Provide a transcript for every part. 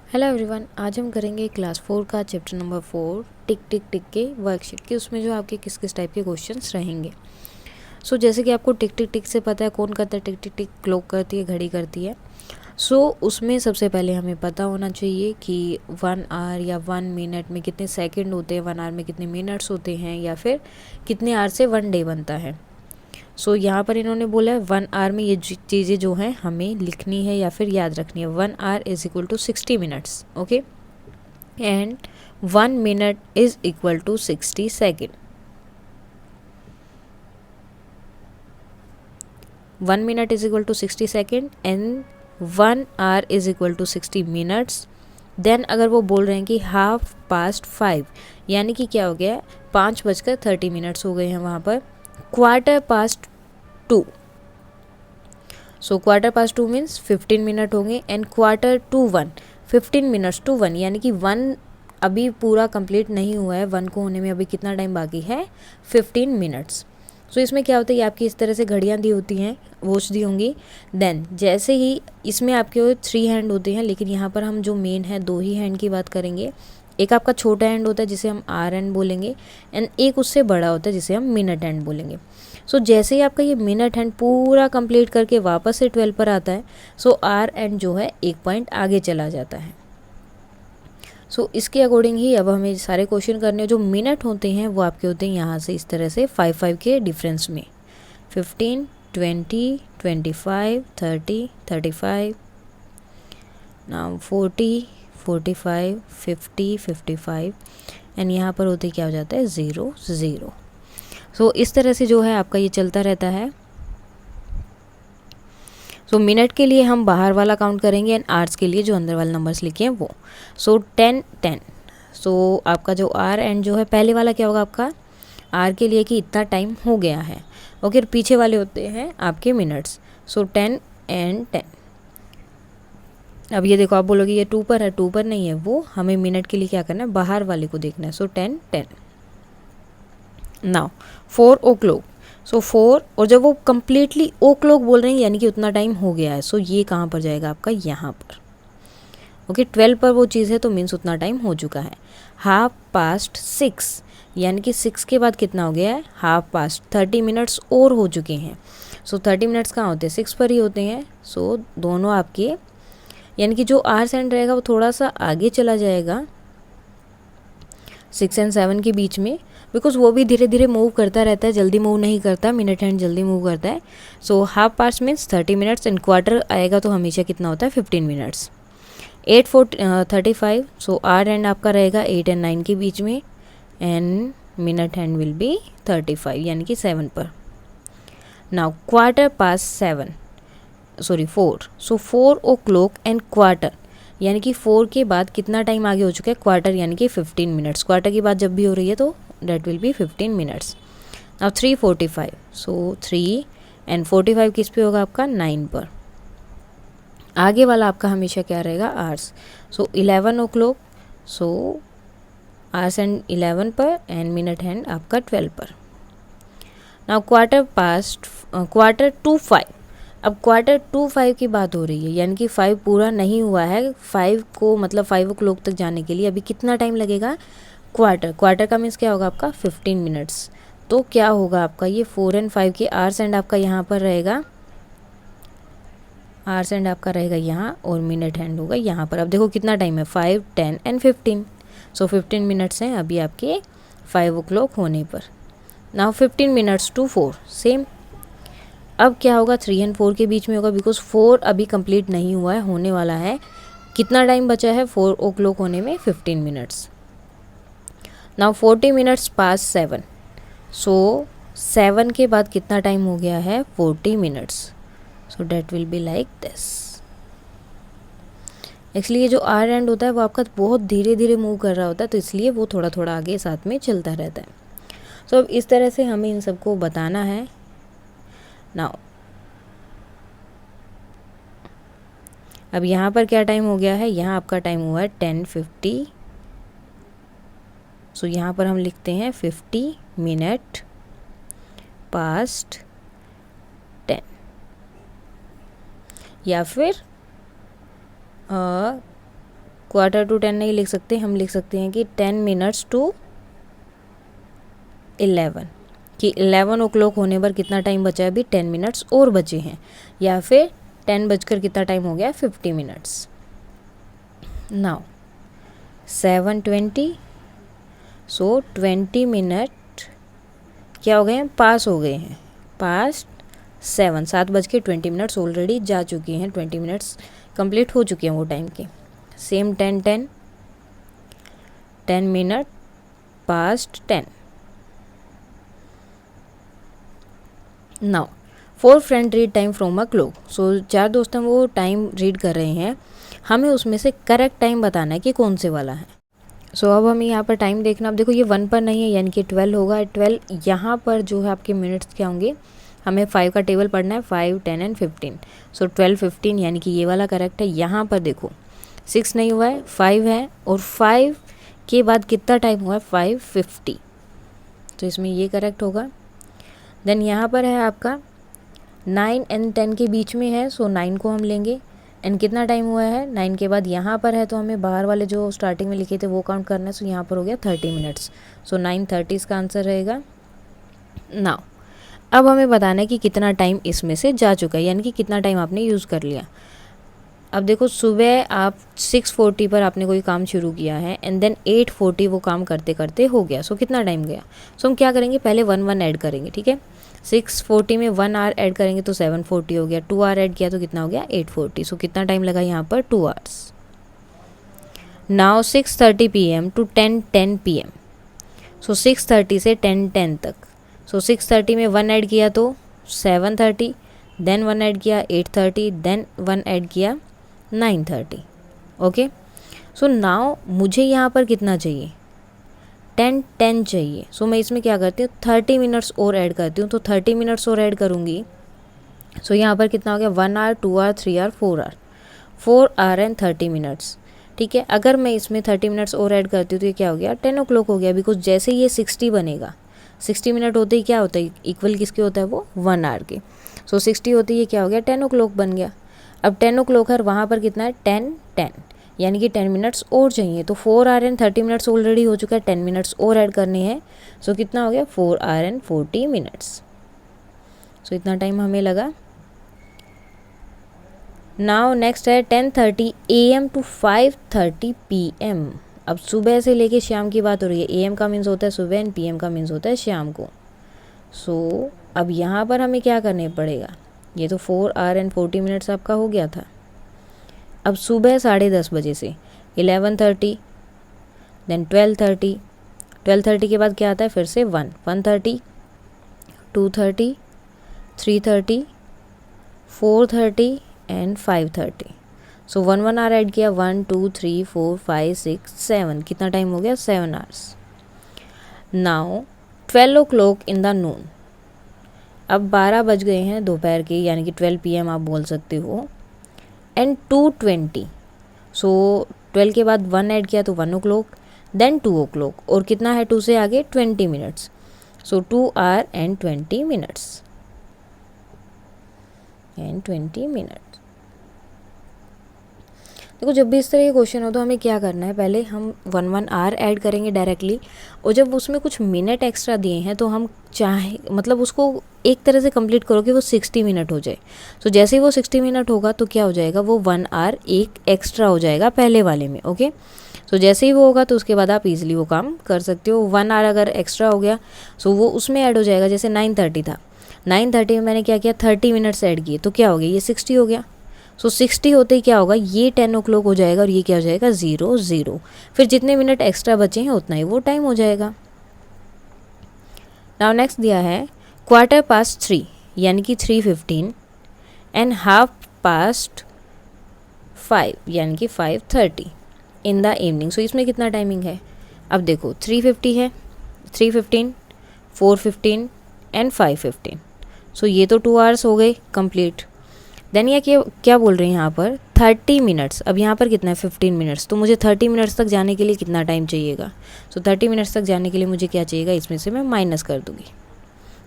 Hello everyone, आज हम करेंगे क्लास 4 का चैप्टर नंबर 4 टिक टिक टिक के वर्कशीट के। उसमें जो आपके किस किस टाइप के क्वेश्चंस रहेंगे। जैसे कि आपको टिक टिक टिक से पता है कौन करता है टिक टिक टिक, क्लॉक करती है, घड़ी करती है। उसमें सबसे पहले हमें पता होना चाहिए कि 1 आवर या 1 मिनट में कितने सेकंड होते हैं, 1 आवर में कितने मिनट्स होते हैं, या फिर कितने आवर से 1 डे बनता है। यहाँ पर इन्होंने बोला है 1 आवर में ये चीज़ें जो हैं हमें लिखनी है या फिर याद रखनी है। 1 hour is equal to 60 minutes, okay, and 1 minute is equal to 60 second. 1 minute is equal to 60 second and 1 hour is equal to 60 minutes. Then अगर वो बोल रहे हैं कि 5:30, यानी कि क्या हो गया है, 5:30 हो गए हैं वहाँ पर। 2:15, क्वार्टर पास्ट 2 मीन्स 15 मिनट होंगे एंड 1:45, 15 मिनट्स टू 1, यानी कि 1 अभी पूरा कंप्लीट नहीं हुआ है, 1 को होने में अभी कितना टाइम बाकी है, 15 मिनट्स। इसमें क्या होता है, ये आपकी इस तरह से घड़ियाँ दी होती हैं, वॉच दी होंगी। देन जैसे ही इसमें आपके 3 हैंड होते हैं, लेकिन यहाँ पर हम जो मेन है 2 ही हैंड की बात करेंगे। एक आपका छोटा हैंड होता है जिसे हम आर हैंड बोलेंगे एंड एक उससे बड़ा होता है जिसे हम मिनट हैंड बोलेंगे। जैसे ही आपका ये मिनट हैंड पूरा कंप्लीट करके वापस से 12 पर आता है, आर एंड जो है 1 पॉइंट आगे चला जाता है। इसके अकॉर्डिंग ही अब हमें सारे क्वेश्चन करने हैं। जो मिनट होते हैं वो आपके होते हैं यहाँ से इस तरह से 5-5 के डिफरेंस में, 15, 20, 25, 30, 35, नाउ 40, 45, 50, 55 एंड यहाँ पर होते क्या हो जाता है 0, 0। इस तरह से जो है आपका ये चलता रहता है। मिनट के लिए हम बाहर वाला काउंट करेंगे एंड आवर्स के लिए जो अंदर वाले नंबर्स लिखे हैं वो। 10, 10। आपका जो आर एंड जो है पहले वाला क्या होगा आपका आर के लिए कि इतना टाइम हो गया है, ओके। पीछे वाले होते हैं आपके मिनट्स। 10 एंड 10। अब ये देखो, आप बोलोगे ये 2 पर है, 2 पर नहीं है, वो हमें मिनट के लिए क्या करना है, बाहर वाले को देखना है। 10, 10। Now 4 o'clock। 4, और जब वो कम्प्लीटली ओ क्लॉक बोल रहे हैं यानी कि उतना टाइम हो गया है, ये कहाँ पर जाएगा आपका, यहाँ पर, ओके। 12 पर वो चीज़ है तो मीन्स उतना टाइम हो चुका है। 6:30, यानी कि 6 के बाद कितना हो गया है, 6:30, 30 मिनट्स और हो चुके हैं। 30 मिनट्स कहाँ होते हैं, 6 पर ही होते हैं। दोनों आपके, यानी कि जो आर्स एंड रहेगा वो थोड़ा सा आगे चला जाएगा 6 एंड 7 के बीच में, बिकॉज वो भी धीरे धीरे मूव करता रहता है, जल्दी मूव नहीं करता। मिनट हैंड जल्दी मूव करता है। 6:30 मीन्स 30 मिनट्स एंड क्वार्टर आएगा तो हमेशा कितना होता है, 15 मिनट्स। 8:35, आर एंड आपका रहेगा 8 एंड 9 के बीच में and minute hand will be 35, यानी कि 7 पर। नाउ 4:15, 4, 4 o'clock एंड क्वार्टर, यानी कि 4 के बाद कितना टाइम आगे हो चुका है, क्वार्टर, यानी कि 15 मिनट्स। क्वार्टर की बात जब भी हो रही है तो डेट विल बी 15 मिनट्स। अब 3:45, 3 एंड 45 किस पे होगा आपका, 9 पर। आगे वाला आपका हमेशा क्या रहेगा, आर्स। 11 o'clock, आर्स एंड 11 पर एंड मिनट हैंड आपका 12 पर। नाउ 4:15। अब 4:25 की बात हो रही है, यानी कि 5 पूरा नहीं हुआ है। 5 को मतलब 5 o'clock तक जाने के लिए अभी कितना टाइम लगेगा, क्वार्टर का मीन्स क्या होगा आपका 15 मिनट्स। तो क्या होगा आपका ये 4 एंड 5 के आर्स एंड आपका यहाँ पर रहेगा, आर्स एंड आपका रहेगा यहाँ और मिनट हैंड होगा यहाँ पर। अब देखो कितना टाइम है, 5, 10 एंड 15। 15 मिनट्स हैं अभी आपके 5 o'clock होने पर। Now 15 minutes to 4, same. अब क्या होगा, 3 एंड 4 के बीच में होगा, बिकॉज 4 अभी कंप्लीट नहीं हुआ है, होने वाला है। कितना टाइम बचा है 4 o'clock होने में, 15 मिनट्स। नाउ 40 मिनट्स पास 7। 7 के बाद कितना टाइम हो गया है, 40 minutes. That will be like this. Actually ये जो आर एंड होता है वो आपका बहुत धीरे धीरे मूव कर रहा होता है, तो इसलिए वो थोड़ा थोड़ा आगे साथ में चलता रहता है। अब इस तरह से हमें इन सबको बताना है। नाउ अब यहाँ पर क्या टाइम हो गया है, यहाँ आपका टाइम हुआ है 10:50। यहाँ पर हम लिखते हैं 50 मिनट पास्ट 10, या फिर क्वार्टर टू 10 नहीं लिख सकते, हम लिख सकते हैं कि 10 मिनट्स टू 11, कि 11 ओ क्लॉक होने पर कितना टाइम बचा है, अभी 10 मिनट्स और बचे हैं, या फिर 10 बजकर कितना टाइम हो गया, 50 मिनट्स। नाउ 7:20, सो 20 मिनट क्या हो गए हैं, पास हो गए हैं, पास्ट 7, 7:20 ऑलरेडी जा चुकी हैं, 20 मिनट्स कंप्लीट हो चुके हैं वो टाइम के। Same 10 minute past 10। Now 4 friend read time from a clock. So 4 दोस्त हैं वो टाइम रीड कर रहे हैं, हमें उसमें से करेक्ट टाइम बताना है कि कौन से वाला है। सो अब हमें यहाँ पर टाइम देखना, अब देखो ये 1 पर नहीं है यानी कि 12 होगा। 12 यहाँ पर जो है आपके मिनट्स क्या होंगे, हमें 5 का टेबल पढ़ना है, 5, 10 एंड 15। सो 12, 15 यानी कि ये वाला करेक्ट है। यहाँ पर देखो 6 नहीं हुआ है, 5 है, और 5 के बाद कितना टाइम हुआ है, 5:50, तो इसमें ये करेक्ट होगा। देन यहाँ पर है आपका 9 एंड 10 के बीच में है, सो 9 को हम लेंगे। एंड कितना टाइम हुआ है, 9 के बाद यहाँ पर है, तो हमें बाहर वाले जो स्टार्टिंग में लिखे थे वो काउंट करना है। सो यहाँ पर हो गया 30 मिनट्स, सो 9:30 इसका आंसर रहेगा। नाउ अब हमें बताना है कि कितना टाइम इसमें से जा चुका है, यानी कि कितना टाइम आपने यूज़ कर लिया। अब देखो सुबह आप 6:40 पर आपने कोई काम शुरू किया है, एंड देन 8:40 वो काम करते करते हो गया। सो कितना टाइम गया, सो हम क्या करेंगे, पहले 1 ऐड करेंगे, ठीक है। 6:40 में 1 आवर ऐड करेंगे तो 7:40 हो गया, 2 आवर ऐड किया तो कितना हो गया, 8:40। सो कितना टाइम लगा यहाँ पर, 2 hours. Now 6:30 PM to 10:10 PM, so 6:30 से 10:10 तक। सो 6:30 में 1 ऐड किया तो 7:30, देन 1 ऐड किया 8:30, देन 1 ऐड किया 9:30। ओके, सो नाउ मुझे यहाँ पर कितना चाहिए, 10:10 चाहिए। सो मैं इसमें क्या करती हूँ, 30 मिनट्स और ऐड करती हूँ, तो 30 मिनट्स और ऐड करूँगी। सो यहाँ पर कितना हो गया, 1 hour, 2 hour, 3 hour, 4 hour, 4 hour and 30 minutes, ठीक है। अगर मैं इसमें 30 मिनट्स और ऐड करती हूँ तो ये क्या हो गया, 10 o'clock हो गया, बिकॉज जैसे ये 60 बनेगा, 60 मिनट होते ही क्या होता है, इक्वल किसके होता है, वो 1 आवर के। सो 60 होते ही ये क्या हो गया, 10 o'clock बन गया। अब 10 o'clock है, वहाँ पर कितना है, 10:10, यानी कि 10 मिनट्स और चाहिए, तो 4 आवर एंड 30 मिनट्स ऑलरेडी हो चुका है, 10 मिनट्स और ऐड करने हैं। सो कितना हो गया, 4 आवर एंड 40 मिनट्स। सो इतना टाइम हमें लगा। नाउ नेक्स्ट है 10:30 AM टू 5:30 PM। अब सुबह से लेके शाम की बात हो रही है, AM का मीन्स होता है सुबह एंड PM का मीन्स होता है शाम को। सो अब यहाँ पर हमें क्या करने पड़ेगा, ये तो 4 आवर एंड 40 मिनट्स आपका हो गया था। अब सुबह 10:30 बजे से 11:30, देन 12:30, 12:30 के बाद क्या आता है, फिर से 1:30, 2:30, 3:30, 4:30 एंड 5:30। सो 1 आवर ऐड किया, 1, 2, 3, 4, 5, 6, 7, कितना टाइम हो गया, 7 hours. Now 12 o'clock in the noon, अब 12 बज गए हैं दोपहर के, यानी कि 12 PM आप बोल सकते हो। एंड 2:20, सो 12 के बाद 1 ऐड किया तो 1 o'clock, देन 2 o'clock, और कितना है 2 से आगे 20 minutes. So 2 our and 20 minutes and 20 minutes. देखो जब भी इस तरह के क्वेश्चन हो तो हमें क्या करना है, पहले हम 1 आवर ऐड करेंगे डायरेक्टली, और जब उसमें कुछ मिनट एक्स्ट्रा दिए हैं तो हम चाहे मतलब उसको एक तरह से कंप्लीट करो कि वो 60 मिनट हो जाए। तो जैसे ही वो 60 मिनट होगा तो क्या हो जाएगा, वो 1 आवर एक एक्स्ट्रा हो जाएगा पहले वाले में। ओके, तो जैसे ही वो होगा तो उसके बाद आप इजीली वो काम कर सकते हो। 1 आवर अगर एक्स्ट्रा हो गया सो वो उसमें ऐड हो जाएगा। जैसे 9:30 था, 9:30 में मैंने क्या किया, 30 मिनट्स ऐड किए, तो क्या हो गया, ये 60 हो गया। सो 60 होते ही क्या होगा, ये 10 o'clock हो जाएगा, और ये क्या हो जाएगा, 0, फिर जितने मिनट एक्स्ट्रा बचे हैं उतना ही वो टाइम हो जाएगा। नाउ नेक्स्ट दिया है 3:15 यानी कि 3:15 एंड 5:30 यानी कि 5:30 इन द इवनिंग। सो इसमें कितना टाइमिंग है, अब देखो 3:50 है, 3:15, 4:15 एंड 5:15। सो ये तो 2 आवर्स हो गए कंप्लीट। देन ये क्या बोल रहे हैं यहाँ पर, 30 मिनट्स। अब यहाँ पर कितना है, 15 मिनट्स, तो मुझे 30 मिनट्स तक जाने के लिए कितना टाइम चाहिएगा। सो 30 मिनट्स तक जाने के लिए मुझे क्या चाहिएगा, इसमें से मैं माइनस कर दूँगी,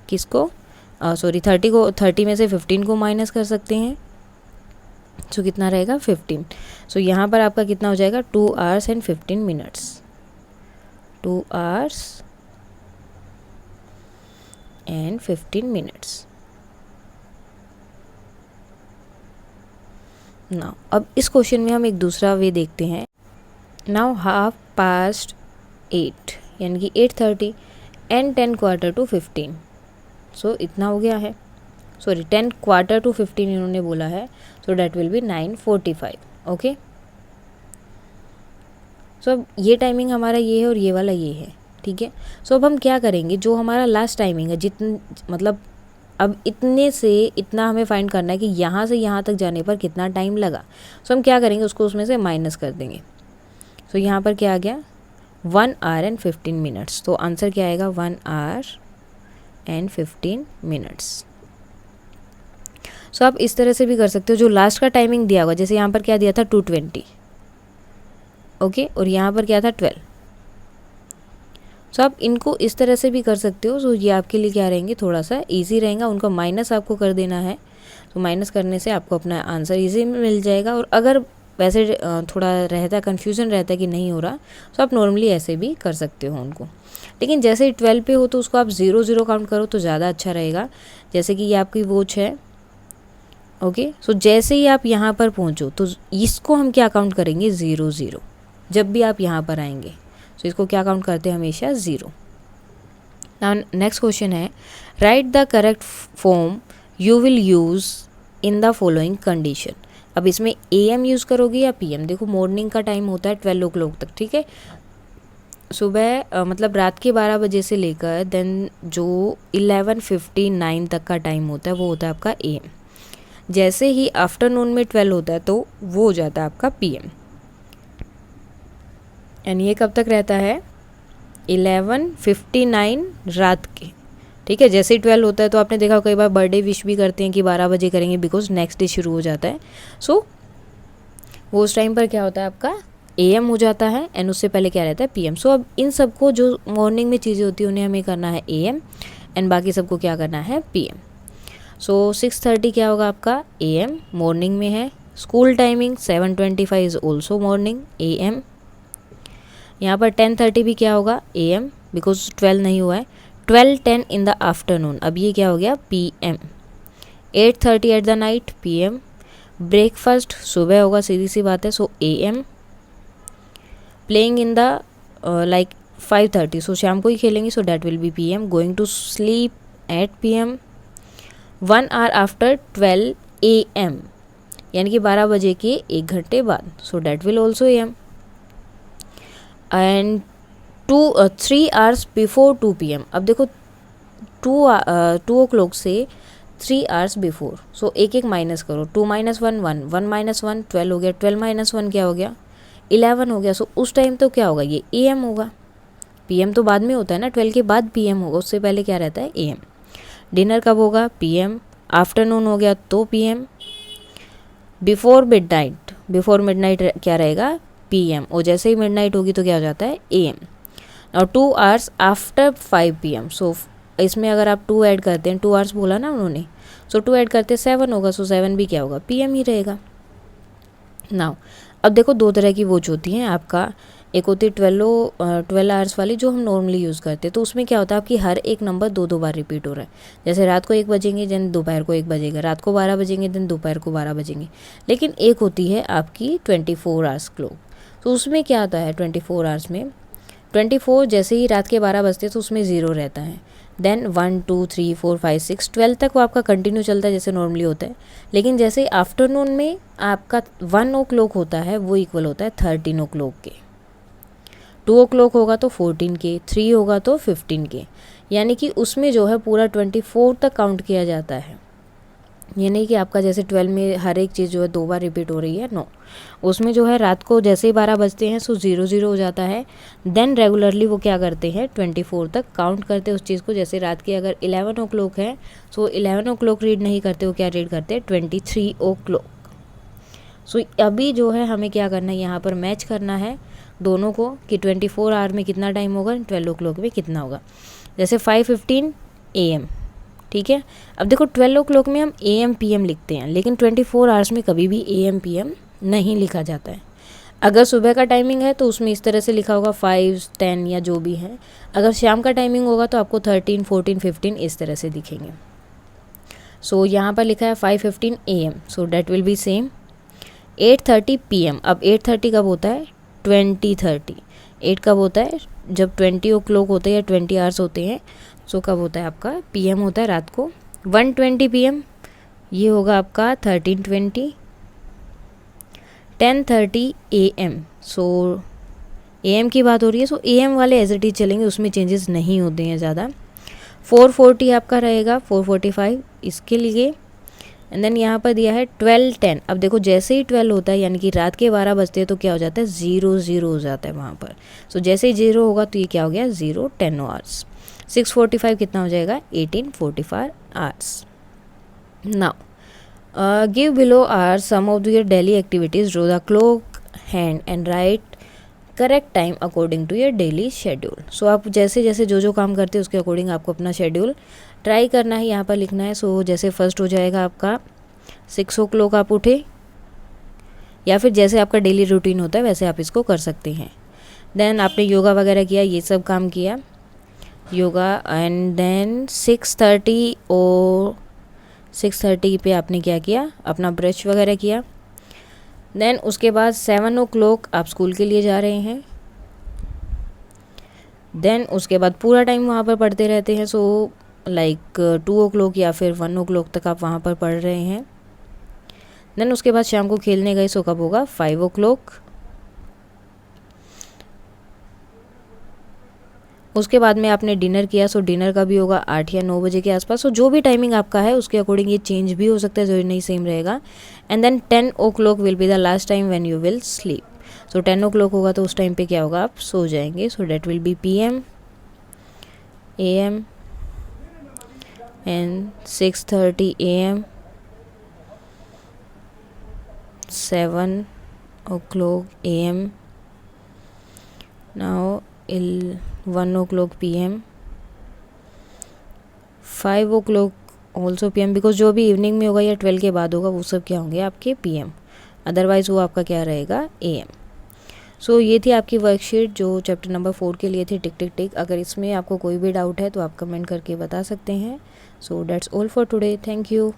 किसको, 30 में से 15 को माइनस कर सकते हैं, सो कितना रहेगा 15। सो यहाँ पर आपका कितना हो जाएगा 2 hours and 15 minutes, 2 hours and 15 minutes। Now अब इस क्वेश्चन में हम एक दूसरा वे देखते हैं। नाउ 8:30 यानी कि 8:30 एंड 10:15। सो इतना हो गया है, सॉरी 10:15 इन्होंने बोला है, so that will be 9:45। Okay, so अब ये टाइमिंग हमारा ये है और ये वाला ये है, ठीक है। सो अब हम क्या करेंगे, जो हमारा लास्ट टाइमिंग है मतलब अब इतने से इतना हमें फाइंड करना है कि यहाँ से यहाँ तक जाने पर कितना टाइम लगा। सो हम क्या करेंगे, उसको उसमें से माइनस कर देंगे। सो यहाँ पर क्या आ गया 1 hour and 15 minutes। तो आंसर क्या आएगा 1 hour and 15 minutes। सो आप इस तरह से भी कर सकते हो, जो लास्ट का टाइमिंग दिया होगा, जैसे यहाँ पर क्या दिया था 2:20, ओके, और यहाँ पर क्या था 12। सो आप इनको इस तरह से भी कर सकते हो। सो ये आपके लिए क्या रहेंगे, थोड़ा सा इजी रहेगा। उनका माइनस आपको कर देना है, तो माइनस करने से आपको अपना आंसर इजी मिल जाएगा। और अगर वैसे थोड़ा रहता है, कन्फ्यूज़न रहता है कि नहीं हो रहा, तो आप नॉर्मली ऐसे भी कर सकते हो उनको। लेकिन जैसे ही 12 पे हो तो उसको आप 0 काउंट करो तो ज़्यादा अच्छा रहेगा। जैसे कि ये आपकी वॉच है, ओके। सो जैसे ही आप यहाँ पर पहुँचो तो इसको हम क्या काउंट करेंगे 0 जब भी आप यहाँ पर आएंगे। तो इसको क्या काउंट करते हैं हमेशा 0। नाउ नेक्स्ट क्वेश्चन है, right the correct form you will use in the following condition. अब इसमें AM यूज़ करोगे या PM। देखो मॉर्निंग का टाइम होता है 12 o'clock तक, ठीक है। सुबह मतलब रात के 12 बजे से लेकर देन जो 11:59 तक का टाइम होता है वो होता है आपका AM। जैसे ही आफ्टरनून में 12 होता है तो वो हो जाता है आपका PM। एंड ये कब तक रहता है 11:59 रात के, ठीक है। जैसे ही 12 होता है तो आपने देखा कई बार बर्थडे विश भी करते हैं कि 12 बजे करेंगे, बिकॉज नेक्स्ट डे शुरू हो जाता है। सो वो उस टाइम पर क्या होता है आपका AM हो जाता है, एंड उससे पहले क्या रहता है PM। सो अब इन सबको जो मॉर्निंग में चीज़ें होती हैं उन्हें हमें करना है AM, एंड बाकी सबको क्या करना है PM। सो 6:30 क्या होगा आपका AM, मॉर्निंग में है। School timing 7:25 is also morning, AM। यहाँ पर 10:30 भी क्या होगा AM, बिकॉज 12 नहीं हुआ है। 12:10 इन द आफ्टरनून, अब ये क्या हो गया PM। 8:30 at the night PM। Breakfast सुबह होगा, सीधी सी बात है, so AM। Playing in the like 5:30, so शाम को ही खेलेंगे, so that will be PM। Going to sleep at PM। 1 hour after 12 AM, यानी कि 12 बजे के 1 घंटे बाद, सो that will also AM। And 3 hours before 2 PM। अब देखो 2 o'clock से 3 hours बिफोर, सो एक माइनस करो। 2 - 1 1, 1 - 1 12 हो गया, 12 - 1 क्या हो गया 11 हो गया। सो उस टाइम तो क्या होगा ये AM होगा। PM तो बाद में होता है ना, 12 के बाद PM होगा, उससे पहले क्या रहता है AM। डिनर कब होगा PM। आफ्टरनून हो गया तो PM। बिफोर मिडनाइट क्या रहेगा PM, और जैसे ही मिडनाइट होगी तो क्या हो जाता है AM। और 2 hours आफ्टर 5 PM, सो इसमें अगर आप 2 ऐड करते हैं, 2 hours बोला ना उन्होंने, सो 2 ऐड करते 7 होगा, सो 7 भी क्या होगा PM ही रहेगा। नाउ अब देखो 2 तरह की वॉच होती हैं आपका, एक होती है 12 hours वाली जो हम नॉर्मली यूज़ करते हैं। तो उसमें क्या होता है आपकी हर एक नंबर 2 बार रिपीट हो रहा है। जैसे रात को 1 बजेंगे देन दोपहर को 1 बजेगा, रात को 12 बजेंगे देन दोपहर को 12 बजेंगे। लेकिन एक होती है आपकी 24 hours क्लॉक, तो उसमें क्या होता है 24 hours में 24 जैसे ही रात के 12 बजते हैं तो उसमें 0 रहता है। देन 1 2 3 4 5 6 12 तक वो आपका कंटिन्यू चलता है जैसे नॉर्मली होता है। लेकिन जैसे आफ्टरनून में आपका 1 o'clock होता है वो इक्वल होता है 13 o'clock के। 2 o'clock होगा तो 14 के, 3 होगा तो 15 के, यानी कि उसमें जो है पूरा 24 तक काउंट किया जाता है। ये नहीं कि आपका जैसे 12 में हर एक चीज़ जो है 2 बार रिपीट हो रही है, नो। उसमें जो है रात को जैसे ही 12 बजते हैं सो 0 हो जाता है। देन रेगुलरली वो क्या करते हैं 24 तक काउंट करते हैं उस चीज़ को। जैसे रात के अगर 11 o'clock है सो 11 o'clock रीड नहीं करते, वो क्या रीड करते हैं 23 o'clock। सो अभी जो है हमें क्या करना है यहाँ पर मैच करना है दोनों को कि 24 आवर में कितना टाइम होगा, 12 o'clock में कितना होगा। जैसे 5:15 AM ठीक है। अब देखो 12 ओ क्लॉक में हम AM PM लिखते हैं, लेकिन 24 आवर्स में कभी भी AM PM नहीं लिखा जाता है। अगर सुबह का टाइमिंग है तो उसमें इस तरह से लिखा होगा 5, 10 या जो भी है। अगर शाम का टाइमिंग होगा तो आपको 13, 14, 15 इस तरह से दिखेंगे। सो यहाँ पर लिखा है 5:15 AM, so that will B same. 8:30 PM, अब 8:30 कब होता है? 20:30। 8 कब होता है? जब 20 ओ क्लॉक होते हैं या 20 आवर्स होते हैं। सो कब होता है आपका? PM होता है रात को। 1:20 PM, ये होगा आपका 13:20। 10:30 AM, सो AM की बात हो रही है, सो AM वाले एज इट इज चलेंगे, उसमें चेंजेस नहीं होते हैं ज़्यादा। 4:40 आपका रहेगा, 4:45 इसके लिए। एंड देन यहाँ पर दिया है 12:10। अब देखो जैसे ही 12 होता है यानी कि रात के 12 बजते हैं तो क्या हो जाता है? 0 हो जाता है वहाँ पर। सो जैसे ही 0 होगा तो ये क्या हो गया? 0, 10 आवर्स। 6:45 कितना हो जाएगा? 18:45 hours. Now give below are some of your daily activities, draw the clock hand and write correct time according to your daily schedule. So आप जैसे जैसे जो जो काम करते हैं उसके अकॉर्डिंग आपको अपना शेड्यूल ट्राई करना है, यहाँ पर लिखना है। सो जैसे फर्स्ट हो जाएगा आपका 6 ओ क्लॉक आप उठे, या फिर जैसे आपका डेली रूटीन होता है वैसे आप इसको कर सकते हैं। देन आपने योगा वगैरह किया, ये सब काम किया योगा। एंड देन 6:30 पे आपने क्या किया? अपना ब्रश वगैरह किया। देन उसके बाद 7 ओ क्लॉक आप स्कूल के लिए जा रहे हैं। देन उसके बाद पूरा टाइम वहाँ पर पढ़ते रहते हैं। सो लाइक 2 ओ क्लॉक या फिर 1 ओ क्लॉक तक आप वहाँ पर पढ़ रहे हैं। देन उसके बाद शाम को खेलने गए, सो कब होगा? 5 ओ क्लॉक। उसके बाद में आपने डिनर किया, सो डिनर का भी होगा 8 या 9 बजे के आसपास। सो जो भी टाइमिंग आपका है उसके अकॉर्डिंग ये चेंज भी हो सकता है, जो नहीं सेम रहेगा। And then 10 o'clock will be the last time when you will sleep. So 10 o'clock होगा तो उस टाइम पे क्या होगा? आप सो जाएंगे। So that will be PM, AM and 6:30 AM, 7 o'clock AM, now 1 o'clock PM, 5 o'clock also PM, because जो भी इवनिंग में होगा या 12 के बाद होगा वो सब क्या होंगे? आपके PM। अदरवाइज़ वो आपका क्या रहेगा? AM। सो ये थी आपकी वर्कशीट जो चैप्टर नंबर 4 के लिए थी, टिक टिक टिक। अगर इसमें आपको कोई भी डाउट है तो आप कमेंट करके बता सकते हैं। So that's all for today, thank you.